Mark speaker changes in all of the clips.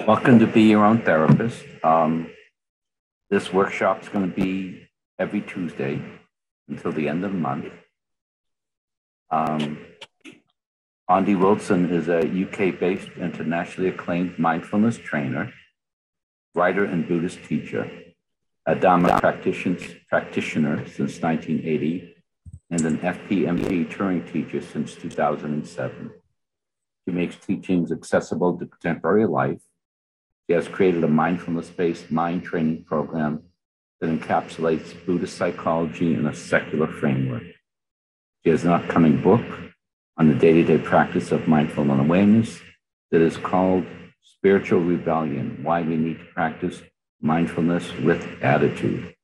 Speaker 1: Welcome to Be Your Own Therapist. This workshop is going to be every Tuesday until the end of the month. Ondy Wilson is a UK-based, internationally acclaimed mindfulness trainer, writer, and Buddhist teacher, a Dharma practitioner since 1980, and an FPMP Turing teacher since 2007. She makes teachings accessible to contemporary life. She has created a mindfulness-based mind training program that encapsulates Buddhist psychology in a secular framework. She has an upcoming book on the day-to-day practice of mindful awareness that is called Spiritual Rebellion: Why We Need to Practice Mindfulness with Attitude.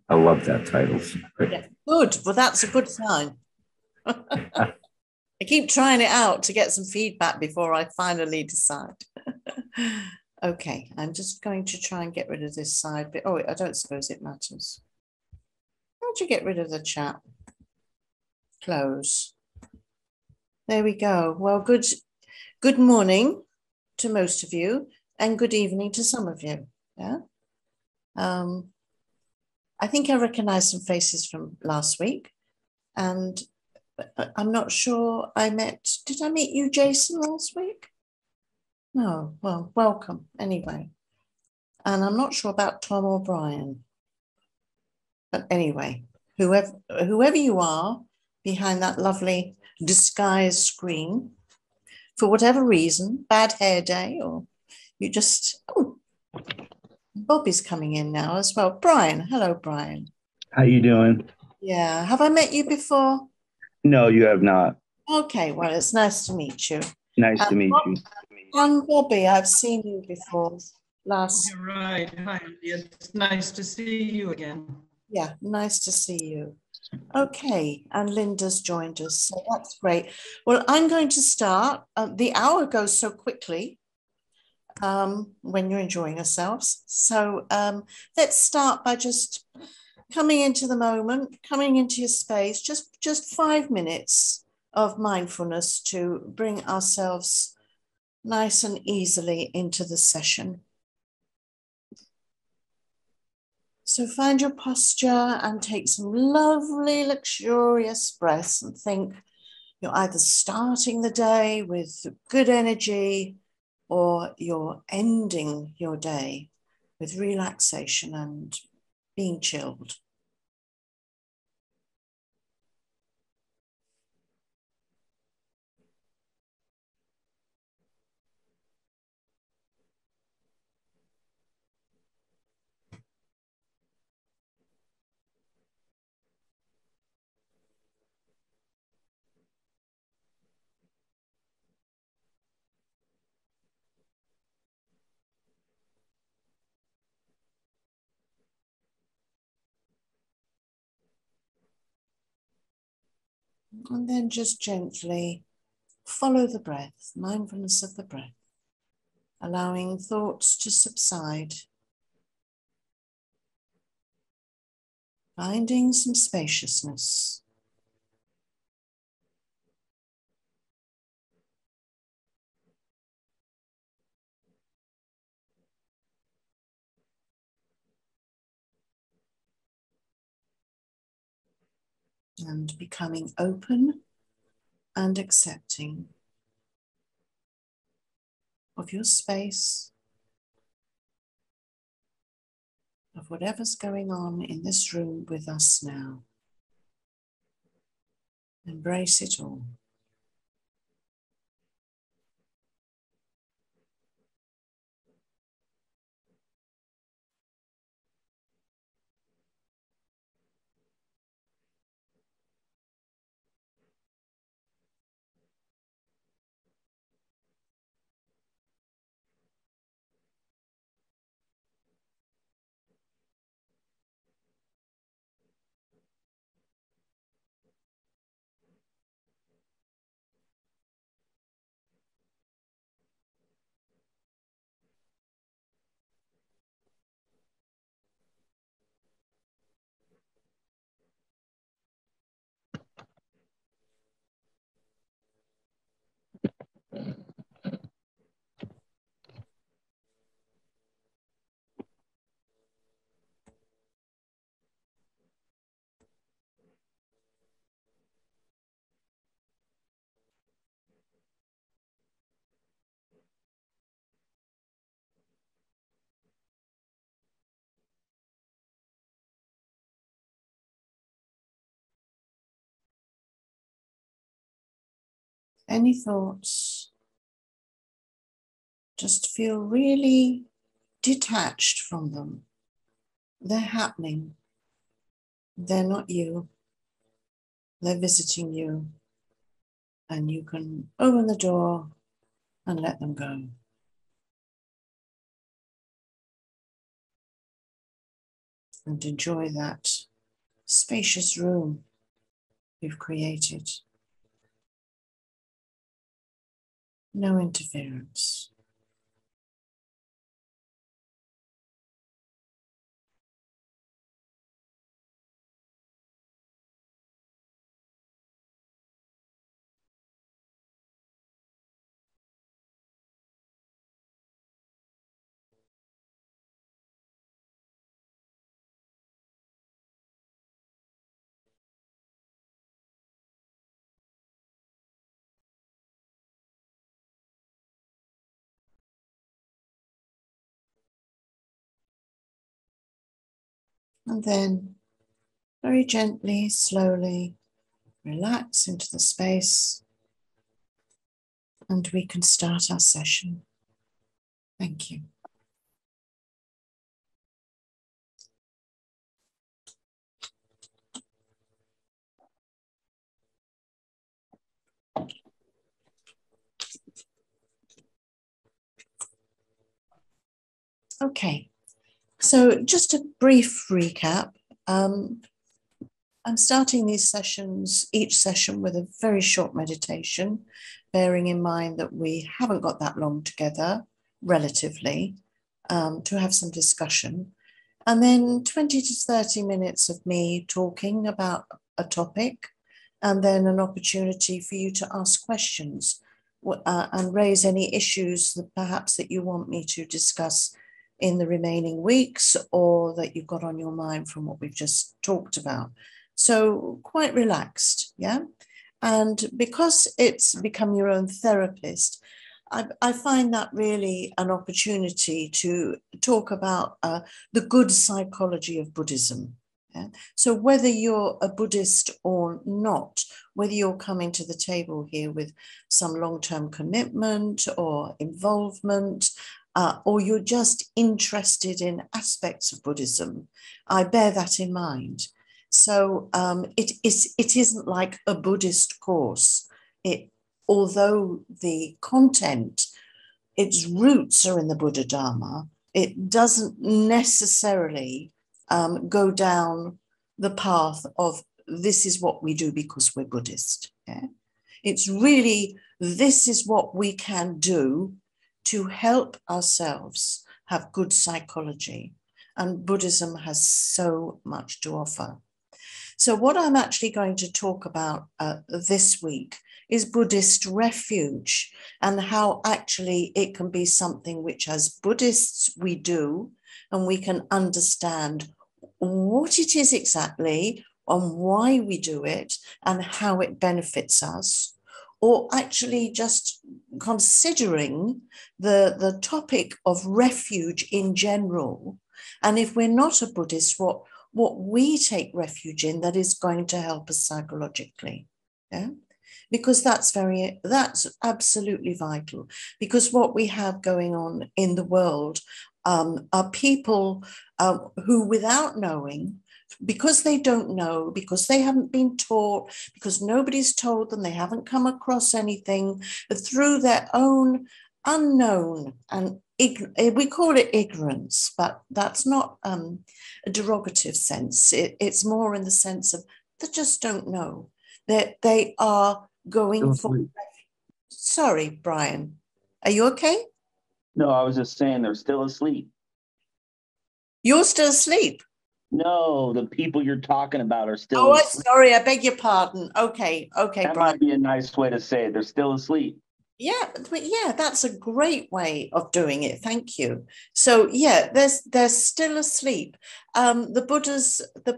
Speaker 1: I love that title.
Speaker 2: Yeah, good. Well, that's a good sign. I keep trying it out to get some feedback before I finally decide. Okay, I'm just going to try and get rid of this side bit. Oh, I don't suppose it matters. How'd you get rid of the chat? Close. There we go. Well, good morning to most of you and good evening to some of you. Yeah. I think I recognize some faces from last week, and I'm not sure did I meet you, Jason, last week? No, well, welcome anyway. And I'm not sure about Tom or Brian. But anyway, whoever you are behind that lovely disguised screen, for whatever reason, bad hair day, or you just, Bobby's coming in now as well. Brian, hello, Brian.
Speaker 3: How you doing?
Speaker 2: Yeah, have I met you before?
Speaker 3: No, you have not.
Speaker 2: Okay, well, it's nice to meet you.
Speaker 3: Nice to meet you.
Speaker 2: And Bobby, I've seen you before.
Speaker 4: You're right. Hi, it's nice to see you again.
Speaker 2: Yeah, nice to see you. Okay, and Linda's joined us, so that's great. Well, I'm going to start. The hour goes so quickly when you're enjoying yourselves. So let's start by just coming into the moment, coming into your space, just 5 minutes of mindfulness to bring ourselves nice and easily into the session. So find your posture and take some lovely, luxurious breaths and think you're either starting the day with good energy or you're ending your day with relaxation and being chilled. And then just gently follow the breath, mindfulness of the breath, allowing thoughts to subside, finding some spaciousness. And becoming open and accepting of your space, of whatever's going on in this room with us now. Embrace it all. any thoughts, just feel really detached from them. They're happening. They're not you. They're visiting you. And you can open the door and let them go. And enjoy that spacious room you've created. No interference. And then very gently, slowly relax into the space and we can start our session. Thank you. Okay, so just a brief recap. I'm starting these sessions, each session with a very short meditation, bearing in mind that we haven't got that long together, relatively, to have some discussion. And then 20 to 30 minutes of me talking about a topic, and then an opportunity for you to ask questions and raise any issues that perhaps that you want me to discuss in the remaining weeks or that you've got on your mind from what we've just talked about. So quite relaxed, yeah? And because it's become your own therapist, I find that really an opportunity to talk about the good psychology of Buddhism. Yeah? So whether you're a Buddhist or not, whether you're coming to the table here with some long-term commitment or involvement, or you're just interested in aspects of Buddhism, I bear that in mind. So it isn't like a Buddhist course. Although the content, its roots are in the Buddha Dharma, it doesn't necessarily go down the path of this is what we do because we're Buddhist. Yeah? It's really, this is what we can do to help ourselves have good psychology. And Buddhism has so much to offer. So what I'm actually going to talk about this week is Buddhist Refuge and how actually it can be something which as Buddhists we do, and we can understand what it is exactly and why we do it and how it benefits us, or actually just considering the topic of refuge in general. And if we're not a Buddhist, what we take refuge in that is going to help us psychologically. Yeah? Because that's absolutely vital. Because what we have going on in the world are people who, without knowing, because they don't know, because they haven't been taught, because nobody's told them, they haven't come across anything, through their own unknown, and we call it ignorance, but that's not a derogative sense. It's more in the sense of they just don't know. They are going for... Sorry, Brian. Are you okay?
Speaker 3: No, I was just saying they're still asleep.
Speaker 2: You're still asleep?
Speaker 3: No, the people you're talking about are still
Speaker 2: asleep.
Speaker 3: asleep.
Speaker 2: Sorry, I beg your pardon. Okay,
Speaker 3: that
Speaker 2: Brian.
Speaker 3: Might be a nice way to say it. They're still asleep.
Speaker 2: Yeah, but yeah, that's a great way of doing it. Thank you. So yeah, they're still asleep. The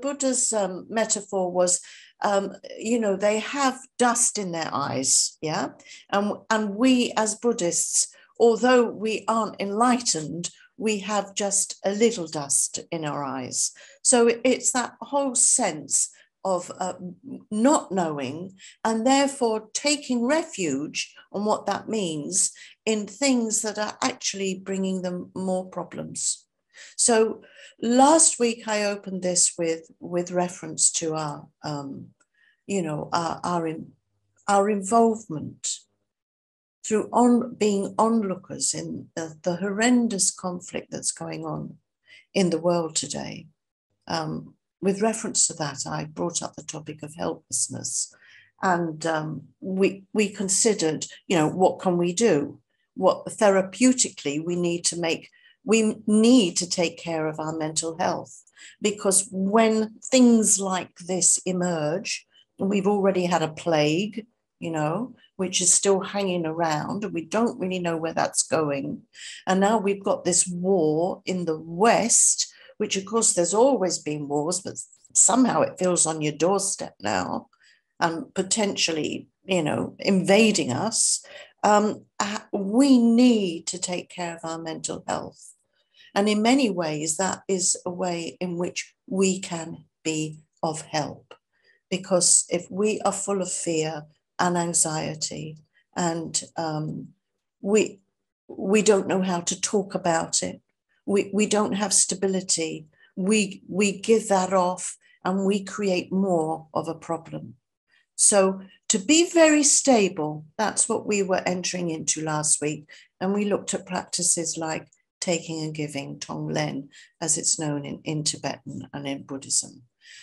Speaker 2: Buddha's metaphor was, they have dust in their eyes. Yeah, and we as Buddhists, although we aren't enlightened, we have just a little dust in our eyes. So it's that whole sense of not knowing, and therefore taking refuge on what that means in things that are actually bringing them more problems. So last week I opened this with reference to our involvement through being onlookers in the horrendous conflict that's going on in the world today. With reference to that, I brought up the topic of helplessness, and we considered, what can we do? What therapeutically we need to take care of our mental health, because when things like this emerge, and we've already had a plague, which is still hanging around, and we don't really know where that's going. And now we've got this war in the West, which of course there's always been wars, but somehow it feels on your doorstep now and potentially, invading us. We need to take care of our mental health. And in many ways, that is a way in which we can be of help. Because if we are full of fear and anxiety, and we don't know how to talk about it, we don't have stability, we give that off and we create more of a problem. So to be very stable, that's what we were entering into last week. And we looked at practices like taking and giving, Tonglen, as it's known in Tibetan and in Buddhism.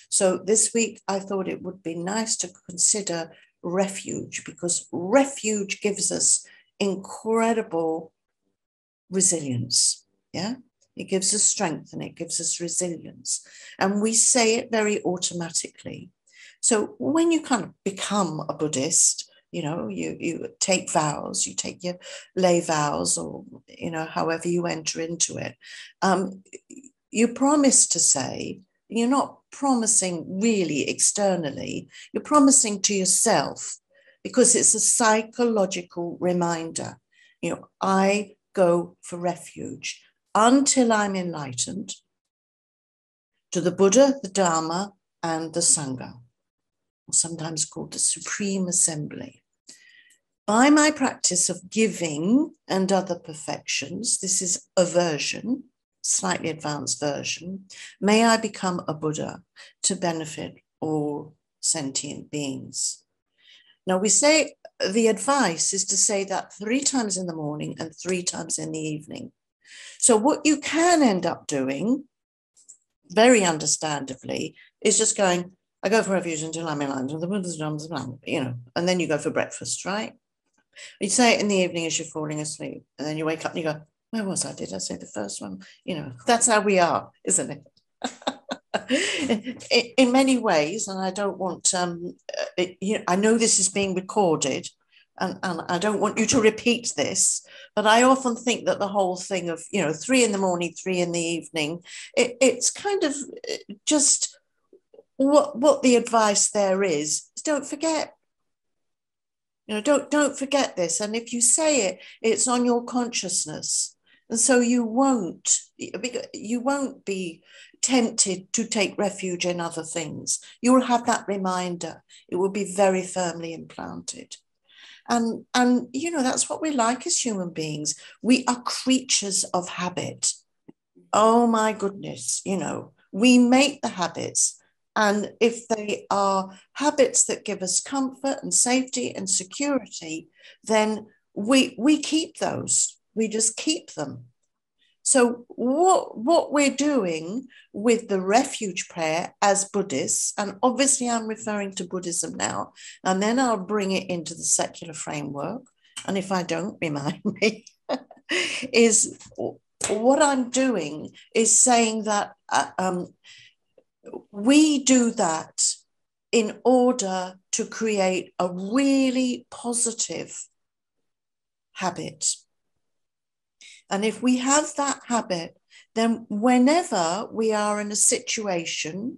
Speaker 2: So this week, I thought it would be nice to consider refuge, because refuge gives us incredible resilience. Yeah, it gives us strength and it gives us resilience. And we say it very automatically. So when you kind of become a Buddhist, you take vows, you take your lay vows, or, however you enter into it, you promise to say, you're not promising really externally, you're promising to yourself, because it's a psychological reminder. I go for refuge until I'm enlightened to the Buddha, the Dharma, and the Sangha, sometimes called the Supreme Assembly. By my practice of giving and other perfections, this is a version, slightly advanced version, may I become a Buddha to benefit all sentient beings. Now we say the advice is to say that 3 times in the morning and 3 times in the evening. So what you can end up doing, very understandably, is just going, I go for refuge until I'm enlightened, the Buddha's drums, and then you go for breakfast, right? You say it in the evening as you're falling asleep, and then you wake up and you go, where was I? Did I say the first one? That's how we are, isn't it? In many ways, and I don't want, I know this is being recorded, and I don't want you to repeat this, but I often think that the whole thing of, 3 in the morning, 3 in the evening, it's kind of just what the advice there is don't forget. Don't forget this. And if you say it, it's on your consciousness. And so you won't be tempted to take refuge in other things. You will have that reminder. It will be very firmly implanted. And that's what we like as human beings. We are creatures of habit. Oh my goodness, we make the habits. And if they are habits that give us comfort and safety and security, then we keep those. We just keep them. So what we're doing with the refuge prayer as Buddhists, and obviously I'm referring to Buddhism now, and then I'll bring it into the secular framework, and if I don't, remind me, is what I'm doing is saying that we do that in order to create a really positive habit. And if we have that habit, then whenever we are in a situation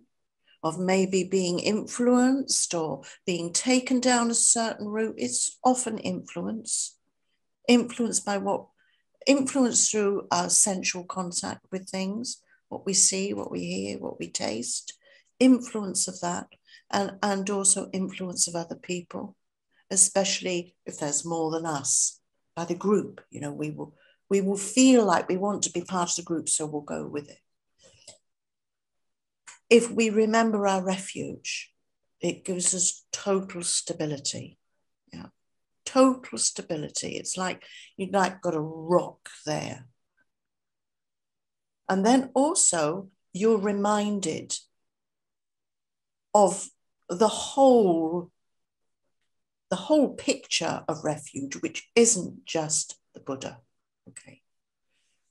Speaker 2: of maybe being influenced or being taken down a certain route, it's often influenced by influence through our sensual contact with things, what we see, what we hear, what we taste, influence of that. and also influence of other people, especially if there's more than us, by the group. You know, we will feel like we want to be part of the group, so we'll go with it. If we remember our refuge, it gives us total stability. Yeah, total stability. It's like you've like got a rock there. And then also you're reminded of the whole picture of refuge, which isn't just the Buddha. Okay.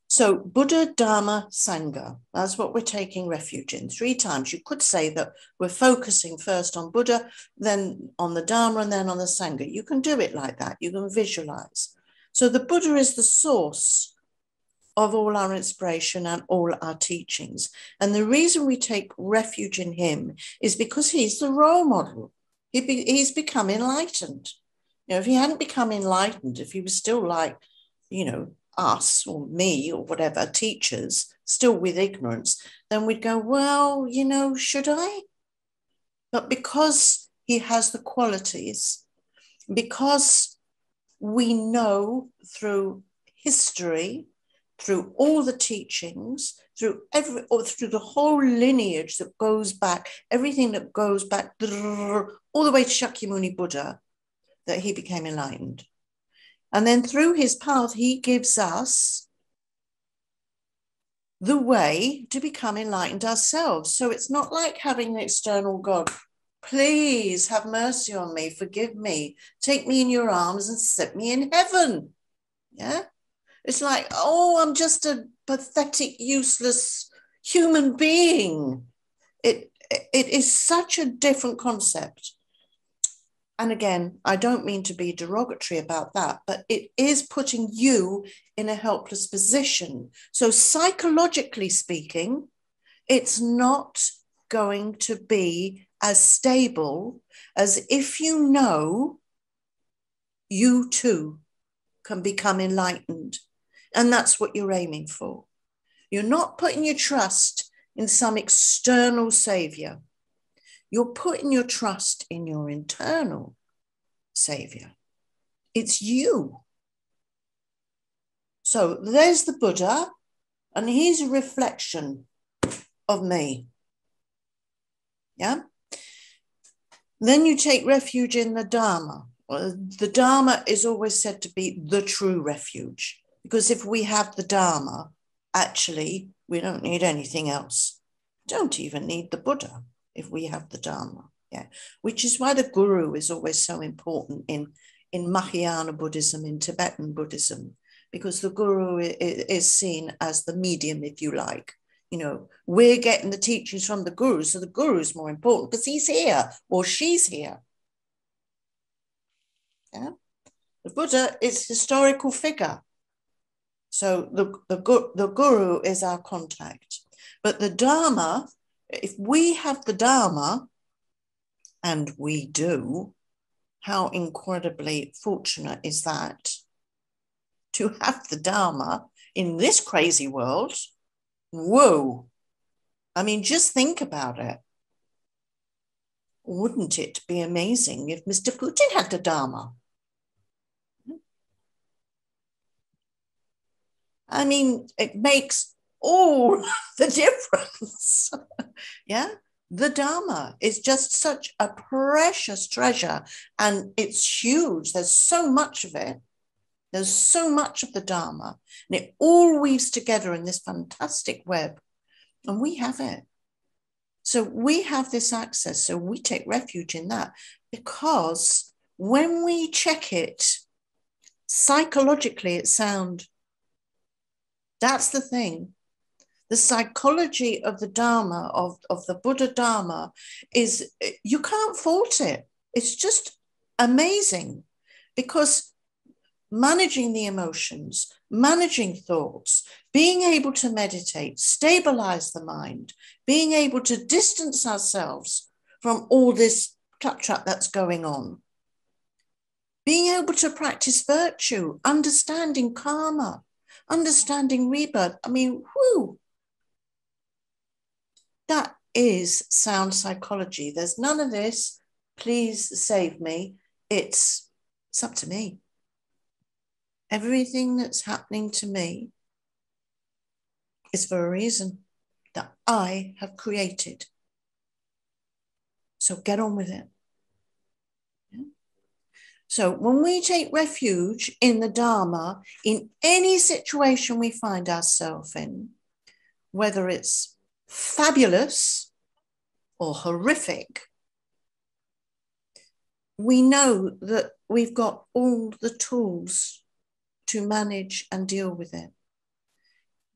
Speaker 2: So Buddha, Dharma, Sangha, that's what we're taking refuge in 3 times. You could say that we're focusing first on Buddha, then on the Dharma, and then on the Sangha. You can do it like that. You can visualize. So the Buddha is the source of all our inspiration and all our teachings. And the reason we take refuge in him is because he's the role model. He's become enlightened. You know, if he hadn't become enlightened, if he was still like, you know, us or me or whatever, teachers, still with ignorance, then we'd go, well, you know, should I? But because he has the qualities, because we know through history, through all the teachings, through the whole lineage that goes back, everything that goes back all the way to Shakyamuni Buddha, that he became enlightened. And then through his path, he gives us the way to become enlightened ourselves. So it's not like having an external God. Please have mercy on me, forgive me, take me in your arms and set me in heaven. Yeah. It's like, oh, I'm just a pathetic, useless human being. It is such a different concept. And again, I don't mean to be derogatory about that, but it is putting you in a helpless position. So psychologically speaking, it's not going to be as stable as if you know you too can become enlightened. And that's what you're aiming for. You're not putting your trust in some external savior. You're putting your trust in your internal savior. It's you. So there's the Buddha, and he's a reflection of me. Yeah. Then you take refuge in the Dharma. Well, the Dharma is always said to be the true refuge, because if we have the Dharma, actually, we don't need anything else. Don't even need the Buddha if we have the Dharma. Yeah, which is why the Guru is always so important in Mahayana Buddhism, in Tibetan Buddhism, because the Guru is seen as the medium, if you like. You know, we're getting the teachings from the Guru, so the Guru is more important because he's here or she's here. Yeah, the Buddha is a historical figure. So the Guru is our contact. But the Dharma, if we have the Dharma, and we do, how incredibly fortunate is that to have the Dharma in this crazy world? Whoa. I mean, just think about it. Wouldn't it be amazing if Mr. Putin had the Dharma? I mean, it makes all the difference. Yeah, the Dharma is just such a precious treasure, and it's huge. There's so much of it. There's so much of the Dharma, and it all weaves together in this fantastic web, and we have it. So we have this access, so we take refuge in that, because when we check it, psychologically it's sound. That's the thing. The psychology of the Dharma, of the Buddha Dharma, is you can't fault it. It's just amazing, because managing the emotions, managing thoughts, being able to meditate, stabilize the mind, being able to distance ourselves from all this claptrap that's going on, being able to practice virtue, understanding karma, understanding rebirth. I mean, whoo, is sound psychology. There's none of this, please save me. It's up to me. Everything that's happening to me is for a reason that I have created. So get on with it. Yeah? So when we take refuge in the Dharma, in any situation we find ourselves in, whether it's fabulous or horrific, we know that we've got all the tools to manage and deal with it.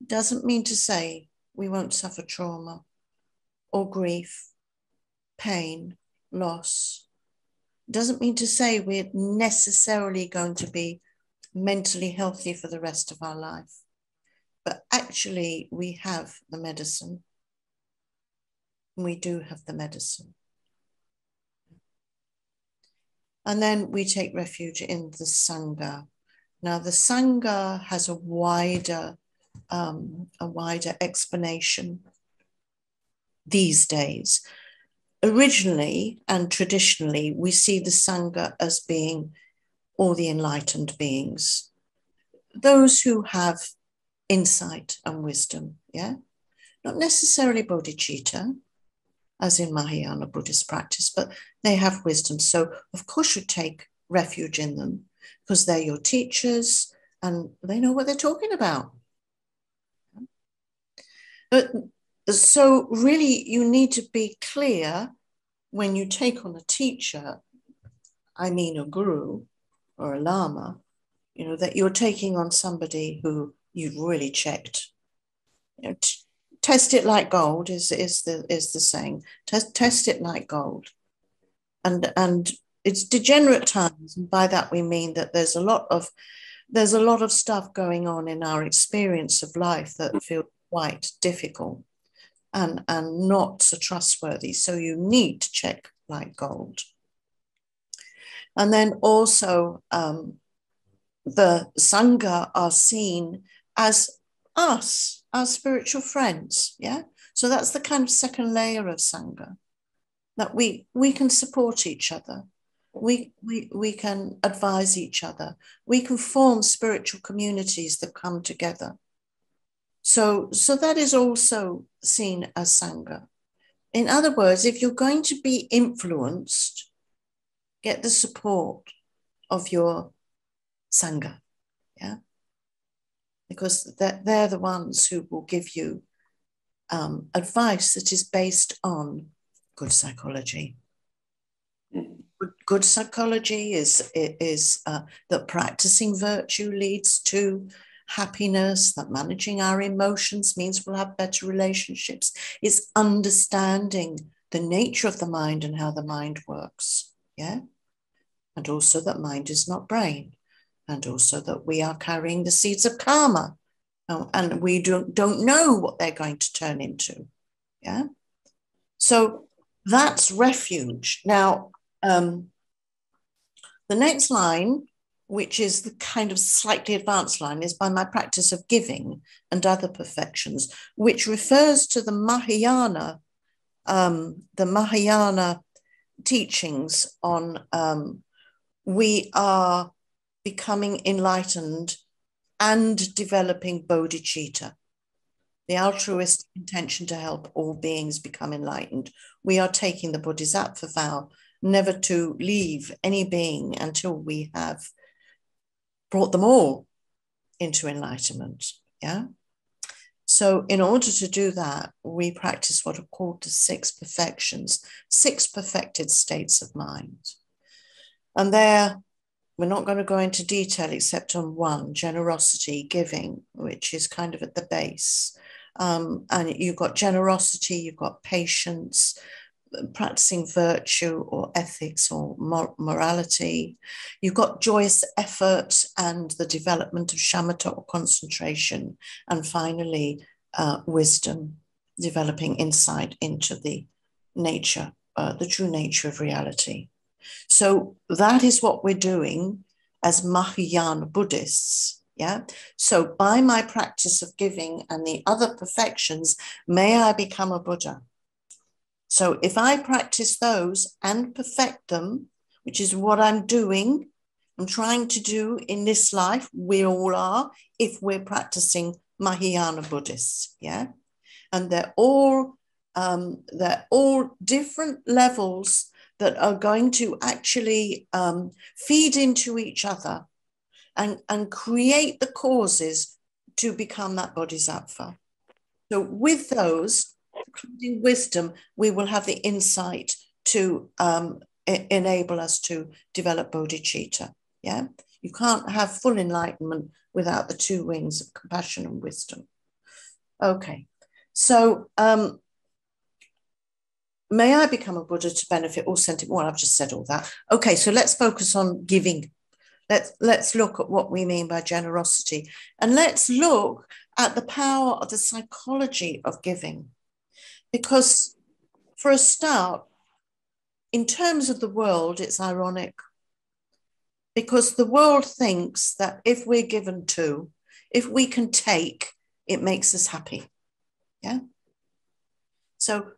Speaker 2: Doesn't mean to say we won't suffer trauma or grief, pain, loss. Doesn't mean to say we're necessarily going to be mentally healthy for the rest of our life. But actually, we have the medicine. We do have the medicine. And then we take refuge in the Sangha. Now, the Sangha has a wider explanation these days. Originally and traditionally, we see the Sangha as being all the enlightened beings, those who have insight and wisdom, yeah? Not necessarily bodhicitta, as in Mahayana Buddhist practice, but they have wisdom. So, of course, you take refuge in them because they're your teachers and they know what they're talking about. But so really, you need to be clear when you take on a teacher, I mean a guru or a lama, you know, that you're taking on somebody who you've really checked. You know, test it like gold is the saying. Test it like gold, and it's degenerate times, and by that we mean that there's a lot of stuff going on in our experience of life that feels quite difficult and not so trustworthy. So you need to check like gold. And then also the Sangha are seen as us, our spiritual friends, yeah? So that's the kind of second layer of Sangha, that we can support each other. We can advise each other. We can form spiritual communities that come together. So that is also seen as Sangha. In other words, if you're going to be influenced, get the support of your Sangha, yeah? Because they're the ones who will give you advice that is based on good psychology. Good psychology is that practicing virtue leads to happiness, that managing our emotions means we'll have better relationships. It's understanding the nature of the mind and how the mind works, yeah? And also that mind is not brain. And also that we are carrying the seeds of karma, and we don't know what they're going to turn into. Yeah. So that's refuge. Now, the next line, which is the kind of slightly advanced line, is by my practice of giving and other perfections, which refers to the Mahayana teachings on we are becoming enlightened and developing bodhicitta, the altruistic intention to help all beings become enlightened. We are taking the bodhisattva vow never to leave any being until we have brought them all into enlightenment, yeah? So in order to do that, we practice what are called the 6 perfections, 6 perfected states of mind. And we're not going to go into detail except on one, generosity, giving, which is kind of at the base. And you've got generosity, you've got patience, practicing virtue or ethics or morality. You've got joyous effort and the development of shamatha or concentration. And finally, wisdom, developing insight into the nature, the true nature of reality. So that is what we're doing as Mahayana Buddhists, yeah? So by my practice of giving and the other perfections, may I become a Buddha. So if I practice those and perfect them, which is what I'm doing, I'm trying to do in this life, we all are, if we're practicing Mahayana Buddhists, yeah? And they're all different levels that are going to actually feed into each other and create the causes to become that bodhisattva. So with those, including wisdom, we will have the insight to enable us to develop bodhicitta. Yeah, you can't have full enlightenment without the two wings of compassion and wisdom. Okay, so may I become a Buddha to benefit all sentient? Well, I've just said all that. Okay, so let's focus on giving. Let's look at what we mean by generosity, and let's look at the power of the psychology of giving. Because for a start, in terms of the world, it's ironic. Because the world thinks that if we're given to, if we can take, it makes us happy. Yeah. So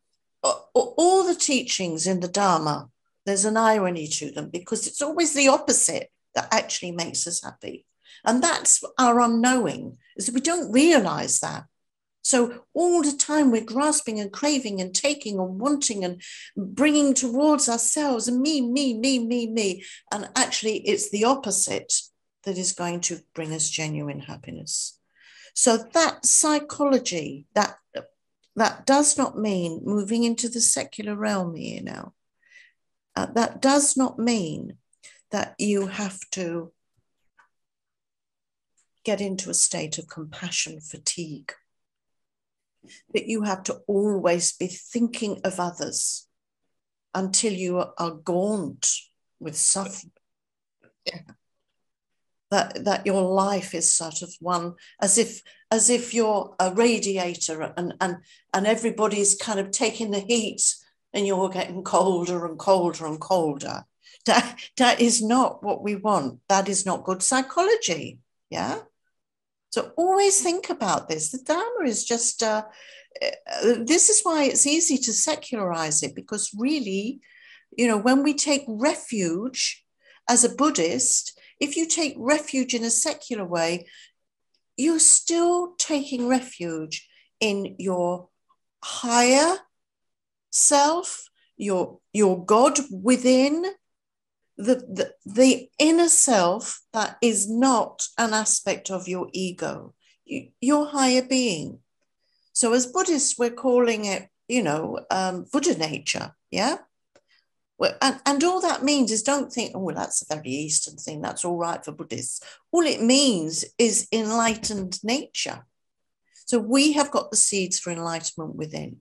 Speaker 2: all the teachings in the Dharma, there's an irony to them because it's always the opposite that actually makes us happy. And that's our unknowing, is that we don't realize that. So all the time we're grasping and craving and taking and wanting and bringing towards ourselves and me. And actually it's the opposite that is going to bring us genuine happiness. So that psychology, that does not mean moving into the secular realm here now. That does not mean that you have to get into a state of compassion fatigue. That you have to always be thinking of others until you are gaunt with suffering. Yeah. That your life is sort of one, as if you're a radiator and everybody's kind of taking the heat and you're getting colder and colder and colder. That is not what we want. That is not good psychology. Yeah. So always think about this. The Dharma is just, this is why it's easy to secularize it, because really, when we take refuge as a Buddhist, if you take refuge in a secular way, you're still taking refuge in your higher self, your God within, the inner self that is not an aspect of your ego, your higher being. So as Buddhists, we're calling it, Buddha nature, yeah? And all that means is don't think, oh, well, that's a very Eastern thing, that's all right for Buddhists. All it means is enlightened nature. So we have got the seeds for enlightenment within.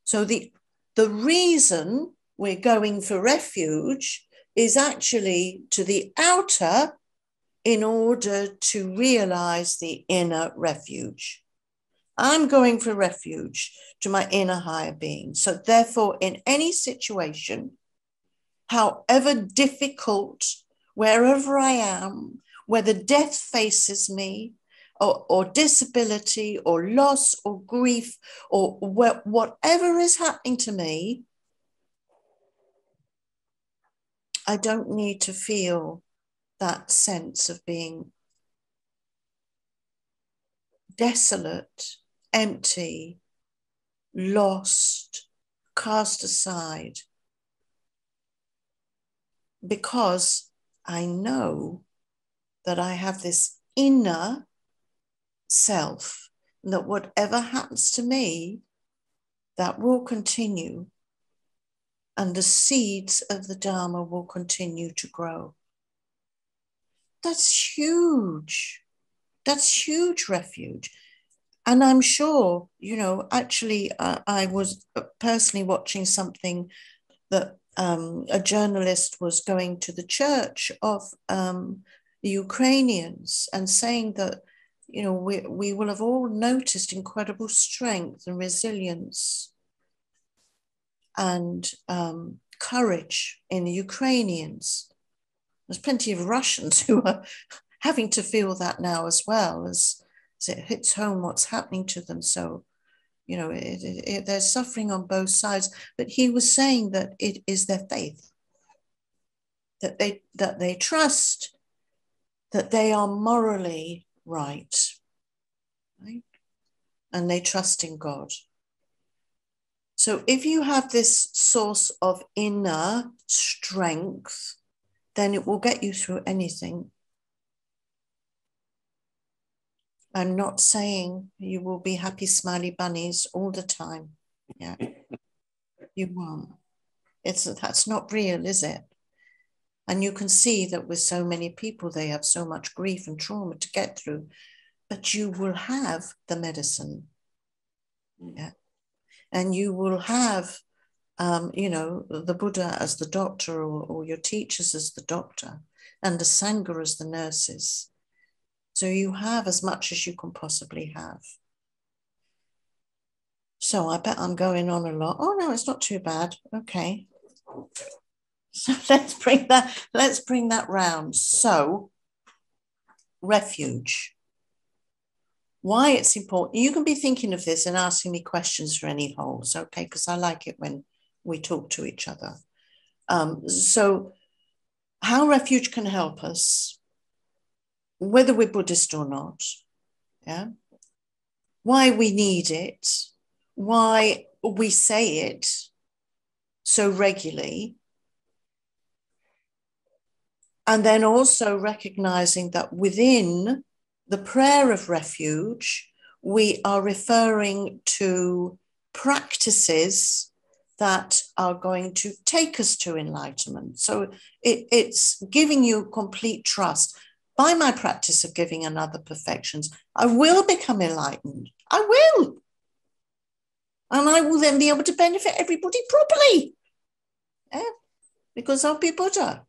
Speaker 2: So the reason we're going for refuge is actually to the outer in order to realize the inner refuge. I'm going for refuge to my inner higher being. So therefore, in any situation, however difficult, wherever I am, whether death faces me, or disability, or loss, or grief, or whatever is happening to me, I don't need to feel that sense of being desolate, empty, lost, cast aside, because I know that I have this inner self, and that whatever happens to me, that will continue, and the seeds of the Dharma will continue to grow. That's huge. That's huge refuge. And I'm sure, actually, I was personally watching something that a journalist was going to the church of the Ukrainians and saying that, we will have all noticed incredible strength and resilience and courage in the Ukrainians. There's plenty of Russians who are having to feel that now as well, as it hits home what's happening to them so You know, there's suffering on both sides, but he was saying that it is their faith, that they trust that they are morally right, and they trust in God. So if you have this source of inner strength, then it will get you through anything. I'm not saying you will be happy, smiley bunnies all the time. Yeah, you won't. That's not real, is it? And you can see that with so many people, they have so much grief and trauma to get through, but you will have the medicine. Yeah. And you will have, you know, the Buddha as the doctor, or your teachers as the doctor, and the Sangha as the nurses. So you have as much as you can possibly have. So I bet I'm going on a lot. Oh no, it's not too bad. Okay. So let's bring that round. So refuge. Why it's important. You can be thinking of this and asking me questions for any holes, okay? Because I like it when we talk to each other. So how refuge can help us, whether we're Buddhist or not, yeah? Why we need it, why we say it so regularly, and then also recognizing that within the prayer of refuge, we are referring to practices that are going to take us to enlightenment. So it's giving you complete trust. By my practice of giving another perfections, I will become enlightened. I will. And I will then be able to benefit everybody properly. Yeah? Because I'll be Buddha.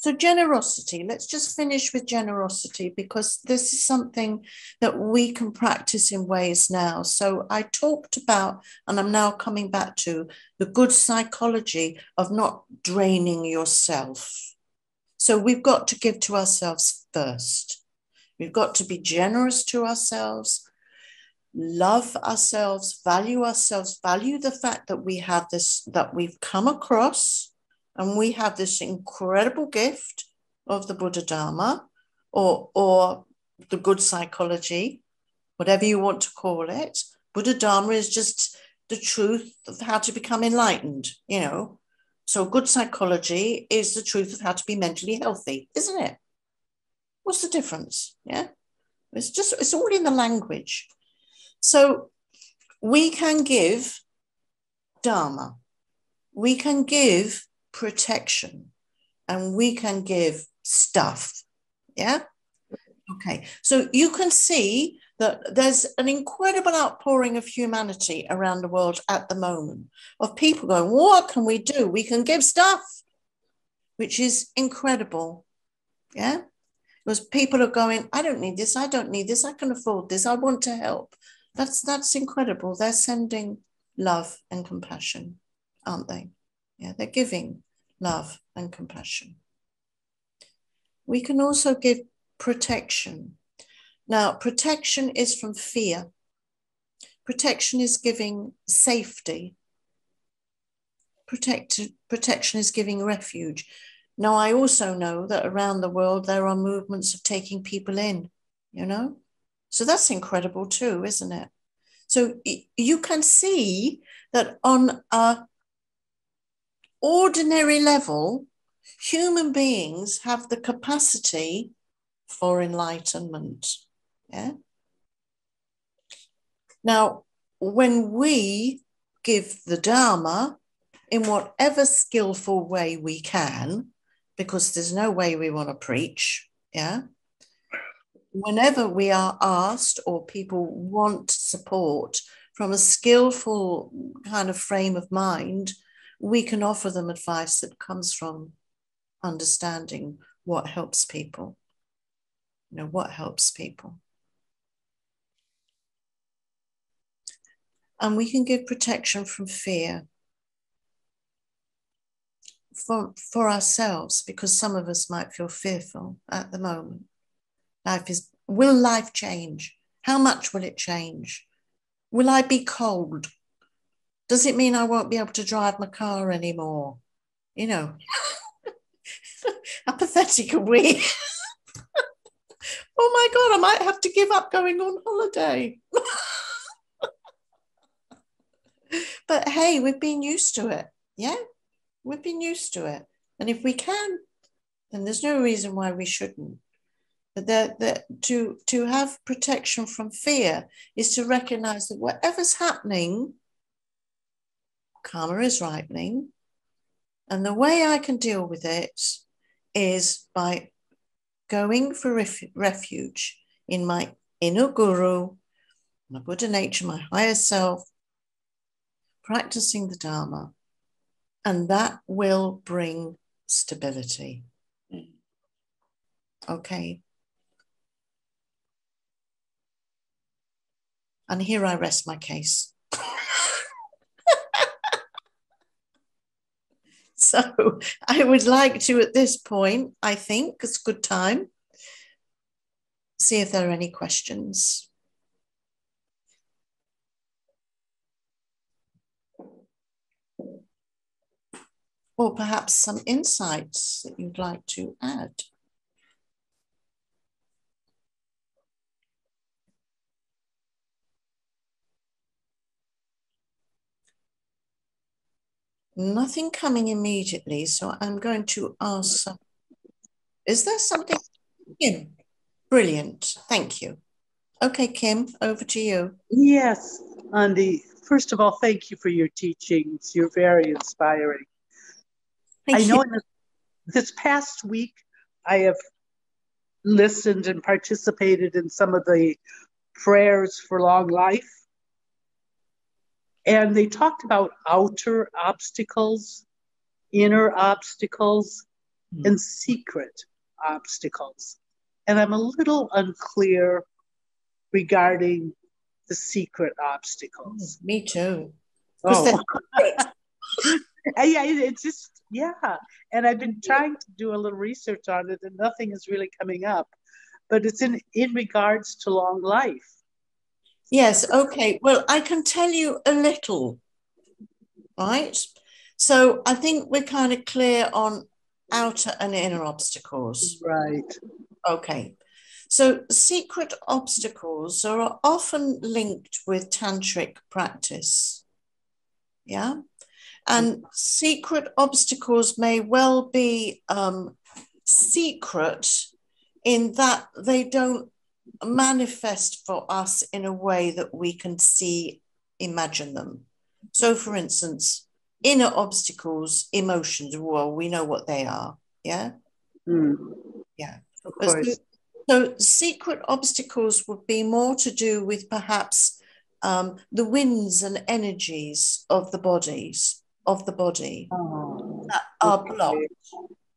Speaker 2: So generosity, let's just finish with generosity, because this is something that we can practice in ways now. So I talked about, and I'm now coming back to, the good psychology of not draining yourself. So we've got to give to ourselves first. We've got to be generous to ourselves, love ourselves, value the fact that we have this, that we've come across, and we have this incredible gift of the Buddha Dharma, or the good psychology, whatever you want to call it. Buddha Dharma is just the truth of how to become enlightened, you know. So good psychology is the truth of how to be mentally healthy, isn't it? What's the difference? Yeah, it's all in the language. So we can give Dharma, we can give protection, and we can give stuff. Yeah. Okay. So you can see that there's an incredible outpouring of humanity around the world at the moment, of people going, what can we do? We can give stuff, which is incredible. Yeah. Because people are going, I don't need this. I don't need this. I can afford this. I want to help. That's incredible. They're sending love and compassion, aren't they? Yeah, they're giving love and compassion. We can also give protection. Now, protection is from fear. Protection is giving safety. Protection is giving refuge. Now, I also know that around the world, there are movements of taking people in, you know? So that's incredible too, isn't it? So you can see that on a ordinary level, human beings have the capacity for enlightenment. Yeah. Now, when we give the Dharma in whatever skillful way we can, because there's no way we want to preach, yeah. Whenever we are asked or people want support from a skillful kind of frame of mind, we can offer them advice that comes from understanding what helps people. You know, what helps people. And we can give protection from fear for ourselves, because some of us might feel fearful at the moment. Will life change? How much will it change? Will I be cold? Does it mean I won't be able to drive my car anymore? You know, how pathetic are we? Oh my God, I might have to give up going on holiday. But hey, we've been used to it. Yeah, we've been used to it. And if we can, then there's no reason why we shouldn't. But to have protection from fear is to recognize that whatever's happening, karma is ripening. And the way I can deal with it is by going for refuge in my inner guru, my Buddha nature, my higher self, practicing the Dharma. And that will bring stability. Okay. And here I rest my case. So I would like to, at this point, I think it's a good time, see if there are any questions. Or perhaps some insights that you'd like to add. Nothing coming immediately, so I'm going to ask, is there something? Kim, brilliant, thank you. Okay, Kim, over to you.
Speaker 5: Yes, Ondy. First of all, thank you for your teachings. You're very inspiring.
Speaker 2: Thank
Speaker 5: I know
Speaker 2: you.
Speaker 5: in this past week, I have listened and participated in some of the prayers for long life. And they talked about outer obstacles, inner obstacles, and secret obstacles. And I'm a little unclear regarding the secret obstacles.
Speaker 2: Me too.
Speaker 5: Oh. Yeah, it's just, yeah. And I've been trying to do a little research on it and nothing is really coming up. But it's in regards to long life.
Speaker 2: Yes, okay. Well, I can tell you a little, right? So I think we're kind of clear on outer and inner obstacles.
Speaker 5: Right.
Speaker 2: Okay. So secret obstacles are often linked with tantric practice. Yeah. And secret obstacles may well be secret in that they don't manifest for us in a way that we can imagine them. So for instance, inner obstacles, emotions, well, we know what they are. Yeah. Yeah.
Speaker 5: Of course.
Speaker 2: So secret obstacles would be more to do with perhaps the winds and energies of the body that are blocked.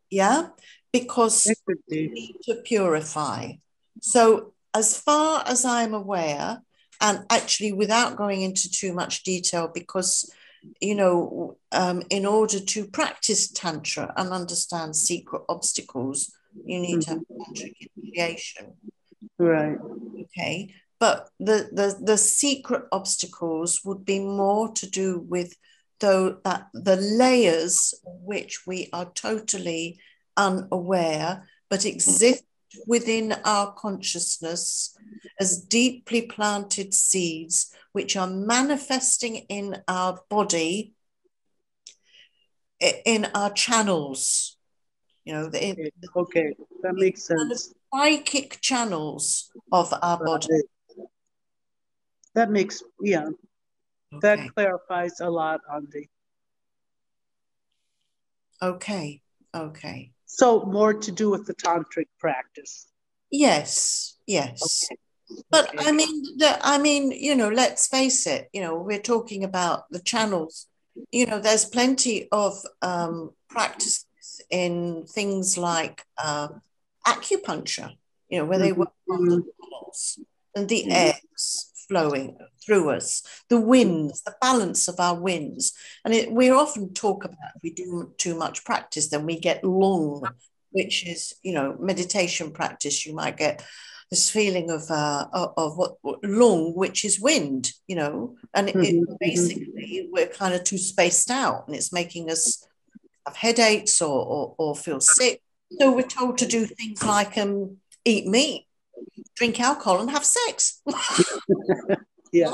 Speaker 2: Yeah, because we need to purify. So as far as I'm aware, and actually without going into too much detail, because in order to practice Tantra and understand secret obstacles, you need to have tantric initiation.
Speaker 5: Right.
Speaker 2: Okay. But the secret obstacles would be more to do with the layers which we are totally unaware, but exist within our consciousness as deeply planted seeds, which are manifesting in our body, in our channels.
Speaker 5: Okay, that makes sense.
Speaker 2: Psychic channels of our body.
Speaker 5: That makes, yeah,
Speaker 2: okay.
Speaker 5: That clarifies a lot, Ondy.
Speaker 2: Okay.
Speaker 5: So more to do with the tantric practice.
Speaker 2: Yes. Okay. But okay. I mean, let's face it, we're talking about the channels. There's plenty of practices in things like acupuncture, where they work on the channels and the airs flowing through us, the winds, the balance of our winds. And we often talk about if we do too much practice, then we get lung, which is, meditation practice. You might get this feeling of what lung, which is wind, you know, and it basically we're kind of too spaced out, and it's making us have headaches or feel sick. So we're told to do things like eat meat, drink alcohol, and have sex.
Speaker 5: Yeah.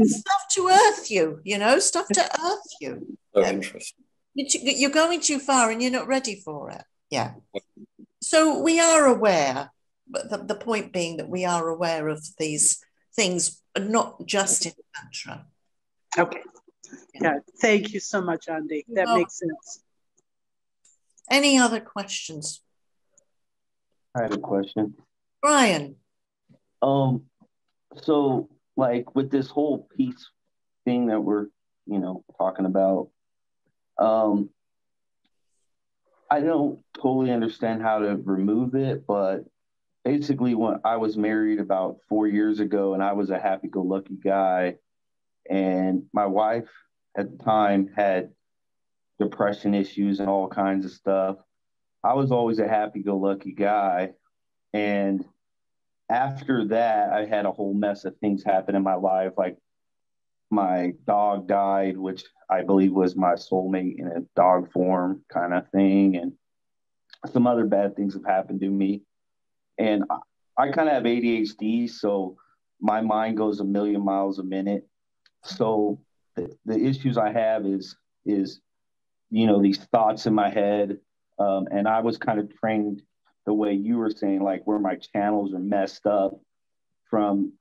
Speaker 2: Stuff to earth you, you know, stuff to earth you.
Speaker 6: So interesting.
Speaker 2: You're going too far and you're not ready for it. Yeah. So we are aware, but the point being that we are aware of these things, not just in Tantra.
Speaker 5: Okay. Yeah. Thank you so much, Ondy. That makes sense.
Speaker 2: Any other questions?
Speaker 3: I have a question.
Speaker 2: Brian.
Speaker 3: So like with this whole peace thing that we're, talking about, I don't totally understand how to remove it, but basically when I was married about 4 years ago and I was a happy-go-lucky guy, and my wife at the time had depression issues and all kinds of stuff. I was always a happy-go-lucky guy. And after that, I had a whole mess of things happen in my life. Like my dog died, which I believe was my soulmate in a dog form kind of thing. And some other bad things have happened to me. And I kind of have ADHD, so my mind goes a million miles a minute. So the issues I have is these thoughts in my head. And I was kind of trained the way you were saying, like where my channels are messed up from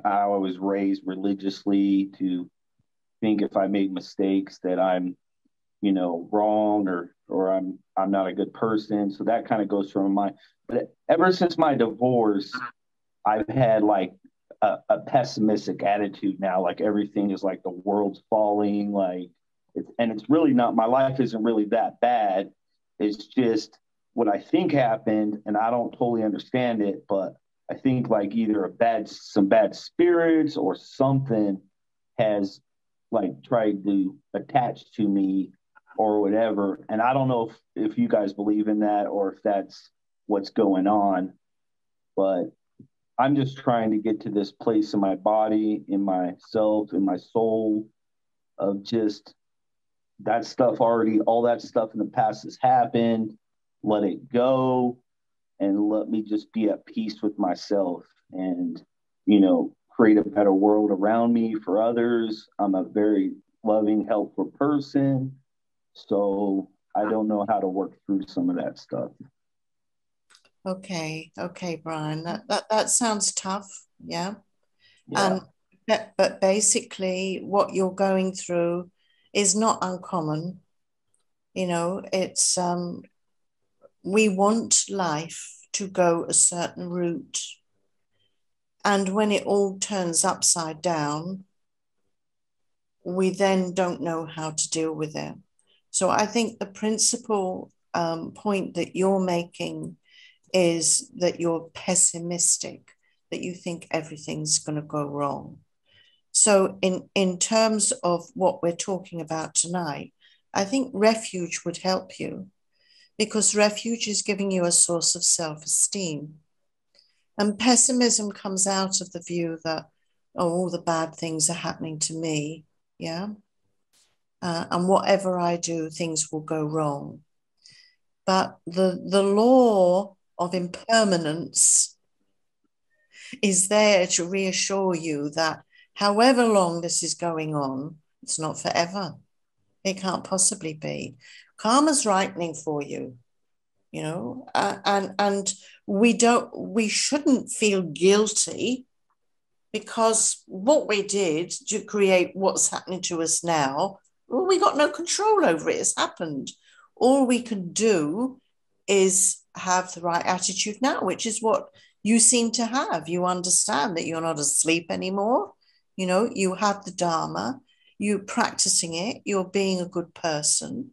Speaker 3: how I was raised religiously to think if I made mistakes that I'm, wrong or I'm not a good person. So that kind of goes from my mind. But ever since my divorce, I've had like a pessimistic attitude now. Like everything is like the world's falling. Like it's really not. My life isn't really that bad. It's just what I think happened, and I don't totally understand it. But I think like either some bad spirits or something has like tried to attach to me or whatever. And I don't know if you guys believe in that or if that's what's going on, but I'm just trying to get to this place in my body, in myself, in my soul of just that stuff already, all that stuff in the past has happened. Let it go and let me just be at peace with myself and, create a better world around me for others. I'm a very loving, helpful person. So I don't know how to work through some of that stuff.
Speaker 2: Okay, Brian. That sounds tough. Yeah. But basically, what you're going through is not uncommon. It's we want life to go a certain route, and when it all turns upside down, we then don't know how to deal with it. So I think the principal point that you're making is that you're pessimistic, that you think everything's going to go wrong. So in terms of what we're talking about tonight, I think refuge would help you, because refuge is giving you a source of self-esteem. And pessimism comes out of the view that, all the bad things are happening to me, yeah? And whatever I do, things will go wrong. But the law of impermanence is there to reassure you that however long this is going on, it's not forever. It can't possibly be. Karma's ripening for you, and we shouldn't feel guilty, because what we did to create what's happening to us now, well, we got no control over it. It's happened. All we can do is have the right attitude now, which is what you seem to have. You understand that you're not asleep anymore. You have the Dharma, you're practicing it, you're being a good person.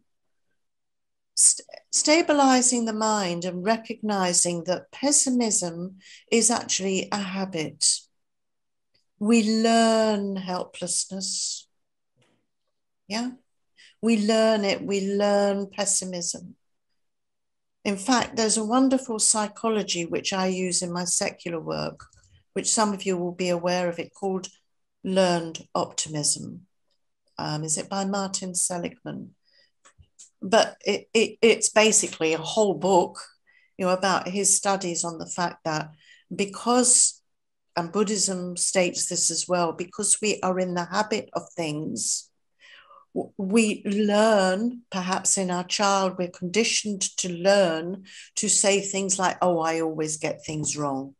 Speaker 2: Stabilizing the mind and recognizing that pessimism is actually a habit. We learn helplessness. Yeah, we learn it. We learn pessimism. In fact, there's a wonderful psychology which I use in my secular work, which some of you will be aware of it, called Learned Optimism. Is it by Martin Seligman? But it's basically a whole book, about his studies on the fact that because, and Buddhism states this as well, because we are in the habit of things, we learn, perhaps in our child, we're conditioned to learn to say things like, oh, I always get things wrong.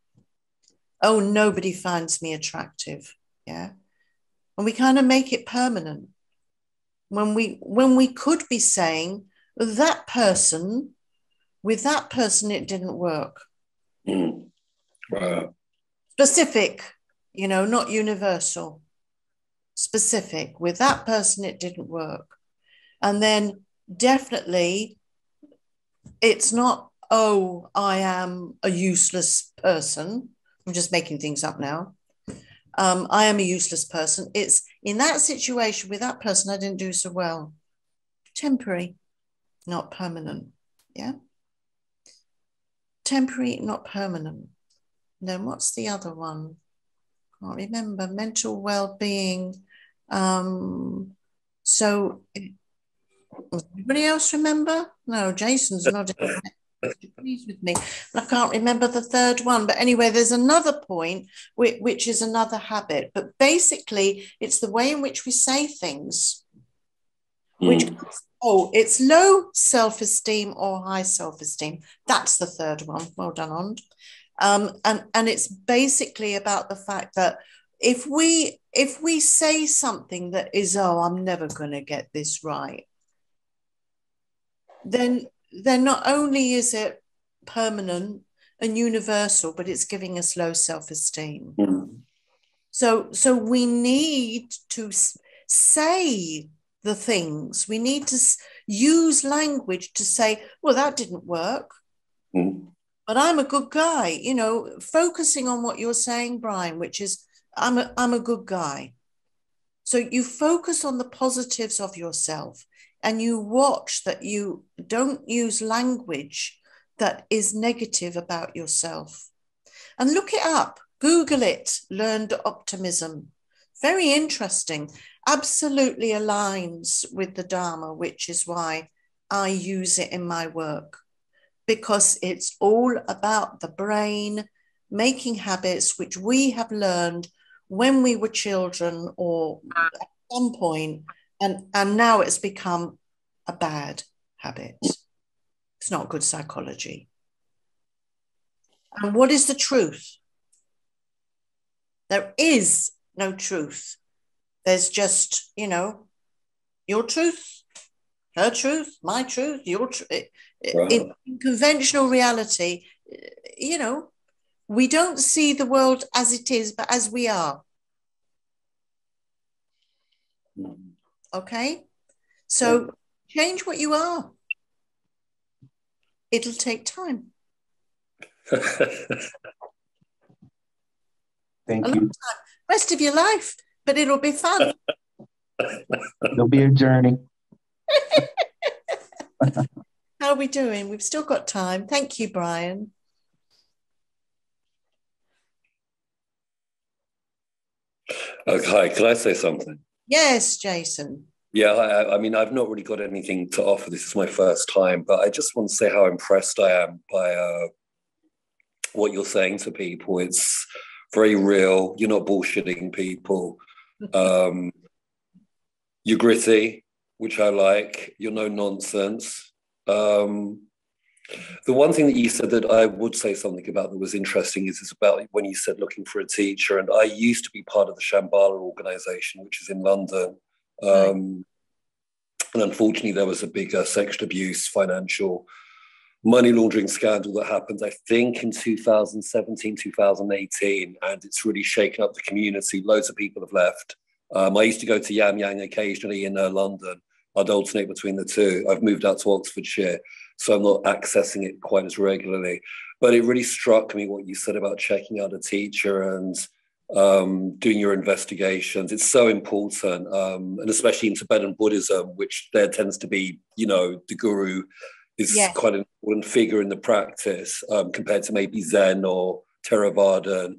Speaker 2: Oh, nobody finds me attractive. Yeah. And we kind of make it permanent. When we could be saying, with that person, it didn't work.
Speaker 6: Wow.
Speaker 2: Specific, not universal. Specific. With that person, it didn't work. And then definitely it's not, oh, I am a useless person. I'm just making things up now. I am a useless person. It's in that situation with that person, I didn't do so well. Temporary, not permanent. Yeah. Temporary, not permanent. Then what's the other one? Can't remember. Mental well-being. So does anybody else remember? No, Jason's not pleased with me. I can't remember the third one. But anyway, there's another point, which is another habit. But basically, it's the way in which we say things. Which, it's low self-esteem or high self-esteem. That's the third one. Well done, Ond. And it's basically about the fact that if we say something that is, oh, I'm never going to get this right, then not only is it permanent and universal, but it's giving us low self-esteem. So we need to say the things. We need to use language to say, well, that didn't work, but I'm a good guy. Focusing on what you're saying, Brian, which is I'm a good guy. So you focus on the positives of yourself and you watch that you don't use language that is negative about yourself. And look it up, Google it, Learned Optimism. Very interesting, absolutely aligns with the Dharma, which is why I use it in my work, because it's all about the brain making habits which we have learned when we were children or at some point, and now it's become a bad habit. It's not good psychology. And what is the truth? There is no truth. There's just, your truth, her truth, my truth, your truth.
Speaker 6: Wow.
Speaker 2: In conventional reality, we don't see the world as it is, but as we are. Okay? So change what you are. It'll take time.
Speaker 3: Thank you.
Speaker 2: Rest of your life, but it'll be fun.
Speaker 3: It'll be a journey.
Speaker 2: How are we doing? We've still got time. Thank you, Brian.
Speaker 6: Okay, can I say something?
Speaker 2: Yes, Jason.
Speaker 6: Yeah, I mean, I've not really got anything to offer. This is my first time, but I just want to say how impressed I am by what you're saying to people. It's very real. You're not bullshitting people. You're gritty, which I like. You're no nonsense. The one thing that you said that I would say something about that was interesting is about when you said looking for a teacher. And I used to be part of the Shambhala organization, which is in London. And unfortunately, there was a big sexual abuse, financial money laundering scandal that happened, I think, in 2017, 2018. And it's really shaken up the community. Loads of people have left. I used to go to Yam Yang occasionally in London. I'd alternate between the two. I've moved out to Oxfordshire, so I'm not accessing it quite as regularly. But it really struck me what you said about checking out a teacher and doing your investigations. It's so important, and especially in Tibetan Buddhism, which there tends to be, the guru is
Speaker 2: Yes.
Speaker 6: quite an important figure in the practice, compared to maybe Zen or Theravada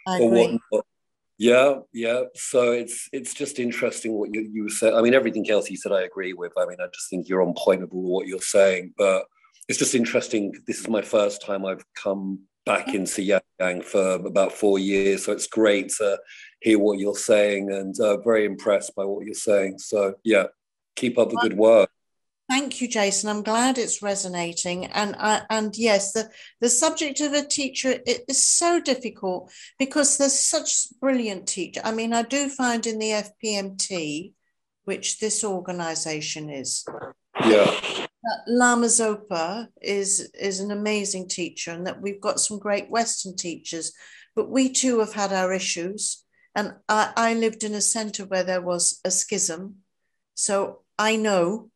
Speaker 2: I
Speaker 6: or
Speaker 2: agree.
Speaker 6: whatnot. Yeah. So it's just interesting what you said. I mean, everything else you said I agree with. I mean, I just think you're on point with what you're saying. But it's just interesting. This is my first time I've come back into Yang for about 4 years. So it's great to hear what you're saying, and very impressed by what you're saying. So yeah, keep up the good work.
Speaker 2: Thank you, Jason. I'm glad it's resonating. And yes, the subject of a teacher is so difficult because there's such brilliant teachers. I mean, I do find in the FPMT, which this organization is,
Speaker 6: Yeah.
Speaker 2: Lama Zopa is an amazing teacher, and that we've got some great Western teachers, but we too have had our issues. And I lived in a center where there was a schism. So I know,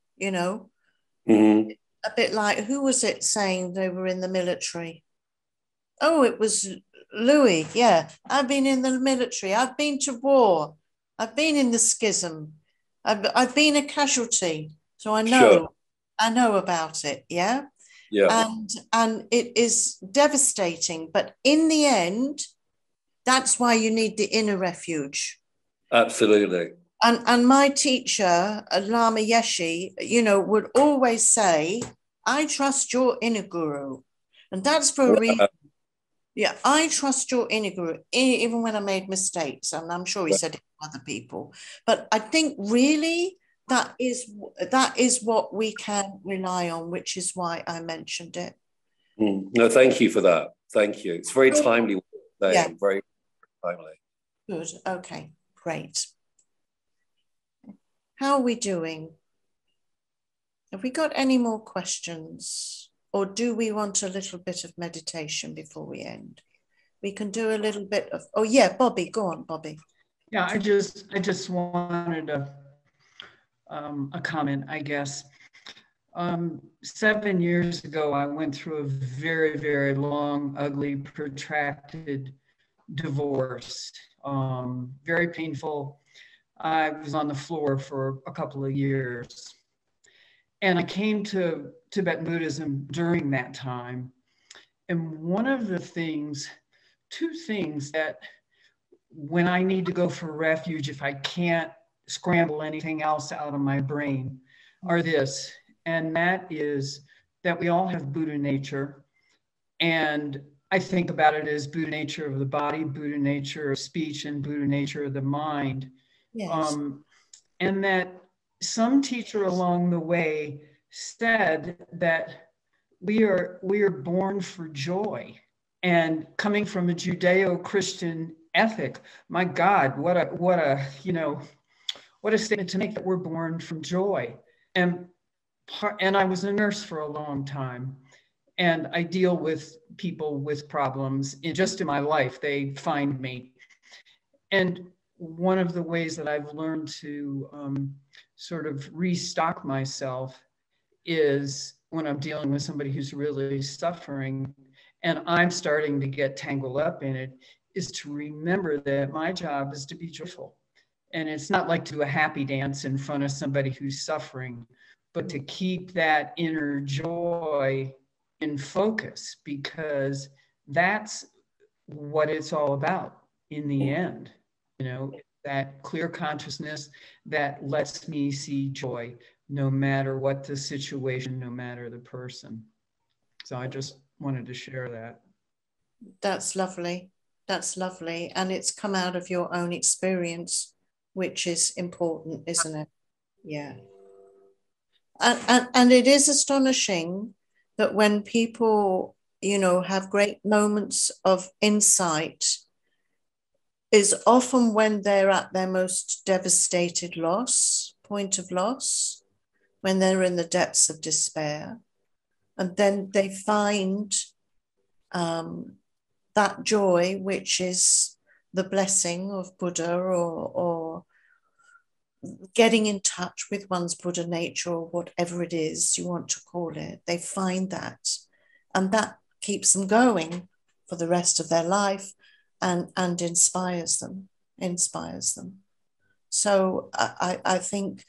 Speaker 6: Mm-hmm.
Speaker 2: a bit like, who was it saying they were in the military? Oh, it was Louis. Yeah, I've been in the military. I've been to war. I've been in the schism. I've been a casualty. So I know.
Speaker 6: Sure.
Speaker 2: I know about it. Yeah.
Speaker 6: Yeah.
Speaker 2: And it is devastating. But in the end, that's why you need the inner refuge.
Speaker 6: Absolutely.
Speaker 2: And my teacher, Lama Yeshe, would always say, I trust your inner guru. And that's for a reason. Yeah, I trust your inner guru, even when I made mistakes. And I'm sure he said it to other people. But I think really that is what we can rely on, which is why I mentioned it.
Speaker 6: No, thank you for that. Thank you. It's very timely.
Speaker 2: Yeah.
Speaker 6: Very timely.
Speaker 2: Good. Okay, great. How are we doing? Have we got any more questions? Or do we want a little bit of meditation before we end? We can do a little bit of, oh yeah, Bobby, go on, Bobby.
Speaker 4: Yeah, I just wanted a comment, I guess. 7 years ago, I went through a very, very long, ugly, protracted divorce. Very painful. I was on the floor for a couple of years. And I came to Tibetan Buddhism during that time. And one of the things, two things that when I need to go for refuge, if I can't scramble anything else out of my brain, are this. And that is that we all have Buddha nature. And I think about it as Buddha nature of the body, Buddha nature of speech, and Buddha nature of the mind.
Speaker 2: Yes.
Speaker 4: And that some teacher along the way said that we are born for joy. And coming from a Judeo-Christian ethic, my God, what a statement to make, that we're born from joy. And I was a nurse for a long time, and I deal with people with problems in my life. They find me. And one of the ways that I've learned to sort of restock myself is when I'm dealing with somebody who's really suffering and I'm starting to get tangled up in it, is to remember that my job is to be joyful. And it's not like to do a happy dance in front of somebody who's suffering, but to keep that inner joy in focus, because that's what it's all about in the end. That clear consciousness that lets me see joy, no matter what the situation, no matter the person. So I just wanted to share that.
Speaker 2: That's lovely. That's lovely. And it's come out of your own experience, which is important, isn't it? Yeah. And it is astonishing that when people, have great moments of insight, is often when they're at their most devastated point of loss, when they're in the depths of despair. And then they find that joy, which is the blessing of Buddha, or getting in touch with one's Buddha nature, or whatever it is you want to call it. They find that, and that keeps them going for the rest of their life, and inspires them. So I think,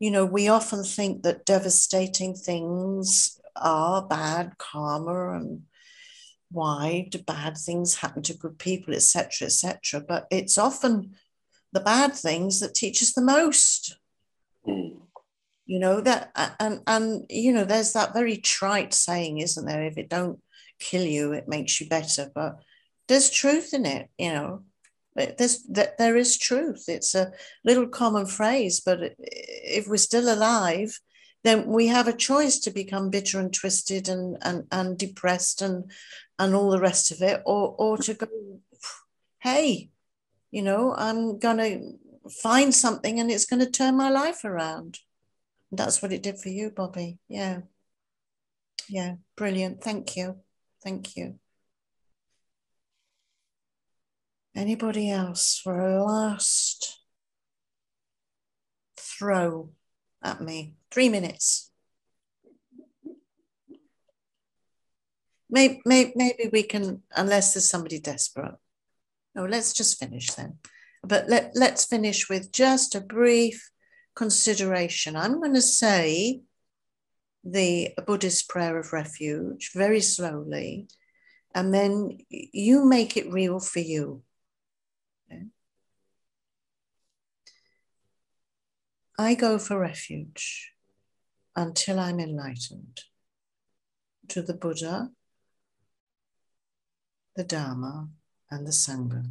Speaker 2: we often think that devastating things are bad karma and why do bad things happen to good people, etc., etc. But it's often the bad things that teach us the most. You know, that, and you know, there's that very trite saying, isn't there? If it don't kill you, it makes you better. But there's truth in it, you know. There is truth. It's a little common phrase, but if we're still alive, then we have a choice to become bitter and twisted and depressed and all the rest of it, or to go, hey, you know, I'm gonna find something and it's going to turn my life around. That's what it did for you, Bobby. Yeah. Yeah. Brilliant. Thank you. Thank you. Anybody else for a last throw at me? 3 minutes. Maybe we can, unless there's somebody desperate. No, let's just finish then. But let's finish with just a brief consideration. I'm going to say the Buddhist prayer of refuge very slowly, and then you make it real for you. Okay? I go for refuge until I'm enlightened to the Buddha, the Dharma, and the Sangha.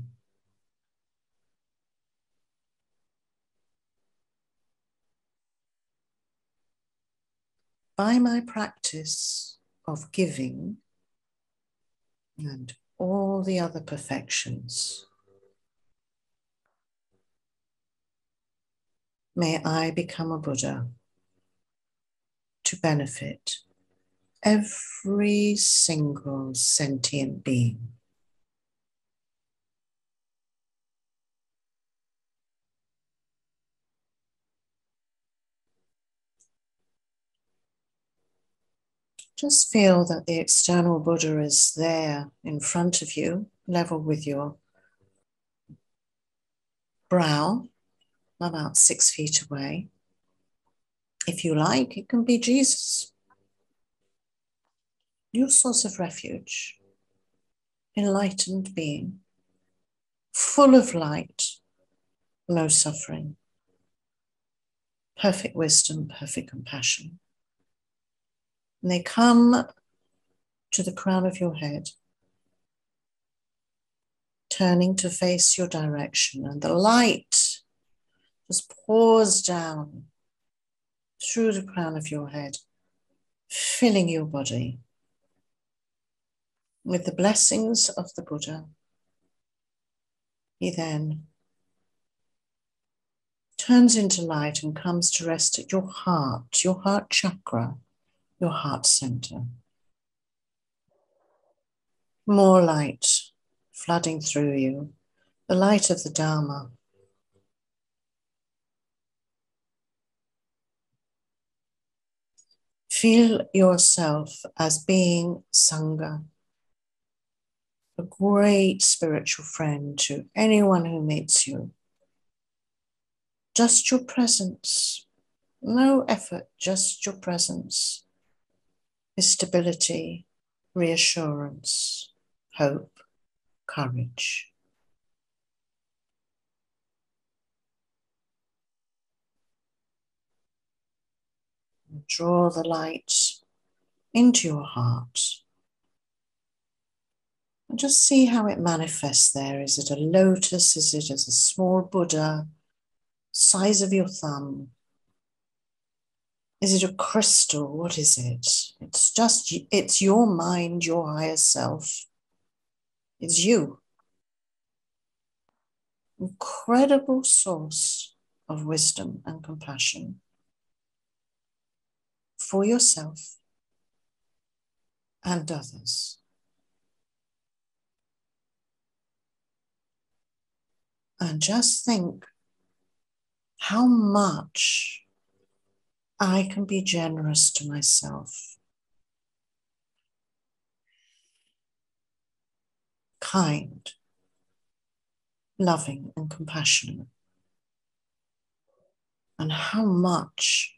Speaker 2: By my practice of giving and all the other perfections, may I become a Buddha to benefit every single sentient being. Just feel that the external Buddha is there in front of you, level with your brow, about 6 feet away. If you like, it can be Jesus, your source of refuge, enlightened being, full of light, no suffering, perfect wisdom, perfect compassion. And they come to the crown of your head, turning to face your direction, and the light just pours down through the crown of your head, filling your body with the blessings of the Buddha. He then turns into light and comes to rest at your heart chakra, your heart center. More light flooding through you, the light of the Dharma. Feel yourself as being Sangha, a great spiritual friend to anyone who meets you. Just your presence, no effort, just your presence is stability, reassurance, hope, courage. Draw the light into your heart and just see how it manifests there. Is it a lotus? Is it as a small Buddha, size of your thumb? Is it a crystal? What is it? It's your mind, your higher self. It's you. Incredible source of wisdom and compassion for yourself and others. And just think how much I can be generous to myself, kind, loving, and compassionate, and how much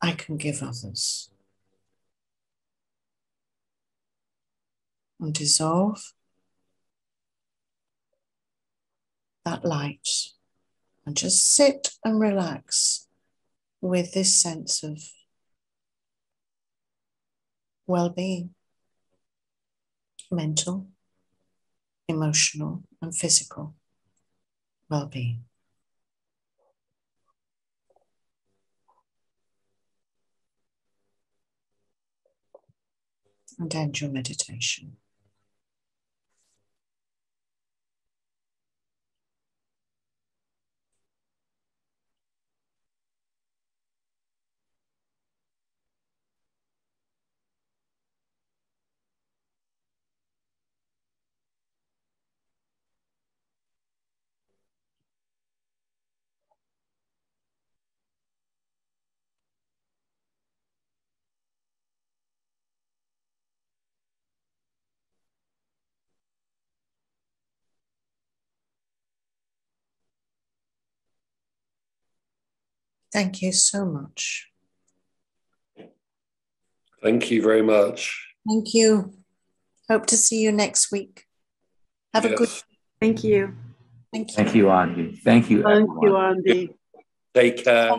Speaker 2: I can give others. and dissolve that light, and just sit and relax with this sense of well-being, mental, emotional, and physical well-being. And end your meditation. Thank you so much.
Speaker 6: Thank you very much.
Speaker 2: Thank you. Hope to see you next week. Have a good.
Speaker 7: Thank you.
Speaker 2: Thank you.
Speaker 1: Thank you, Ondy. Thank you, everyone.
Speaker 5: Thank you, Ondy.
Speaker 6: Take care.